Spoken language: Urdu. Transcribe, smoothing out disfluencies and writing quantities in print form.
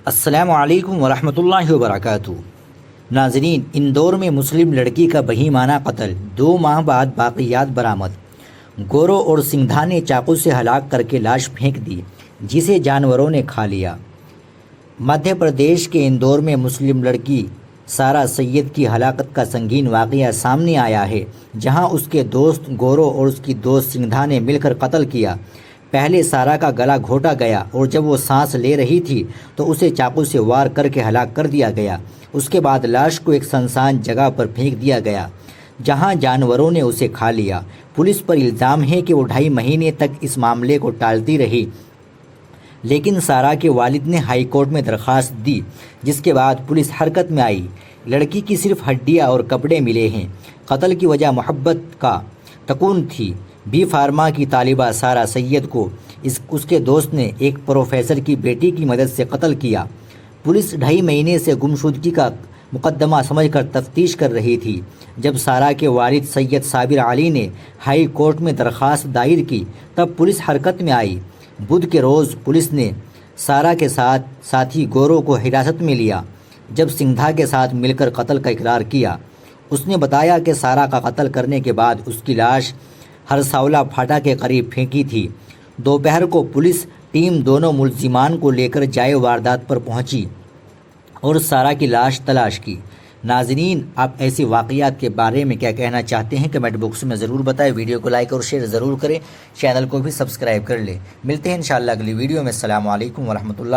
السلام علیکم ورحمۃ اللہ وبرکاتہ۔ ناظرین، اندور میں مسلم لڑکی کا بہیمانہ قتل، 2 ماہ بعد باقیات برآمد۔ گورو اور سنگھا نے چاقو سے ہلاک کر کے لاش پھینک دی جسے جانوروں نے کھا لیا۔ مدھیہ پردیش کے اندور میں مسلم لڑکی سارہ سید کی ہلاکت کا سنگین واقعہ سامنے آیا ہے، جہاں اس کے دوست گورو اور اس کی دوست سنگھا نے مل کر قتل کیا۔ پہلے سارہ کا گلا گھونٹا گیا اور جب وہ سانس لے رہی تھی تو اسے چاقو سے وار کر کے ہلاک کر دیا گیا۔ اس کے بعد لاش کو ایک سنسان جگہ پر پھینک دیا گیا جہاں جانوروں نے اسے کھا لیا۔ پولیس پر الزام ہے کہ وہ 2.5 مہینے تک اس معاملے کو ٹالتی رہی، لیکن سارہ کے والد نے ہائی کورٹ میں درخواست دی، جس کے بعد پولیس حرکت میں آئی۔ لڑکی کی صرف ہڈیاں اور کپڑے ملے ہیں۔ قتل کی وجہ محبت کا تکون تھی۔ بی فارما کی طالبہ سارہ سید کو اس کے دوست نے ایک پروفیسر کی بیٹی کی مدد سے قتل کیا۔ پولیس 2.5 مہینے سے گمشدگی کا مقدمہ سمجھ کر تفتیش کر رہی تھی۔ جب سارہ کے والد سید صابر علی نے ہائی کورٹ میں درخواست دائر کی، تب پولیس حرکت میں آئی۔ بدھ کے روز پولیس نے سارہ کے ساتھی گورو کو حراست میں لیا، جب سنگھا کے ساتھ مل کر قتل کا اقرار کیا۔ اس نے بتایا کہ سارہ کا قتل کرنے کے بعد اس کی لاش ہرساولہ پھاٹا کے قریب پھینکی تھی۔ دوپہر کو پولیس ٹیم دونوں ملزمان کو لے کر جائے واردات پر پہنچی اور سارہ کی لاش تلاش کی۔ ناظرین، آپ ایسی واقعات کے بارے میں کیا کہنا چاہتے ہیں کمنٹ باکس میں ضرور بتائیں۔ ویڈیو کو لائک اور شیئر ضرور کریں، چینل کو بھی سبسکرائب کر لیں۔ ملتے ہیں انشاءاللہ اگلی ویڈیو میں۔ السلام علیکم ورحمۃ اللہ۔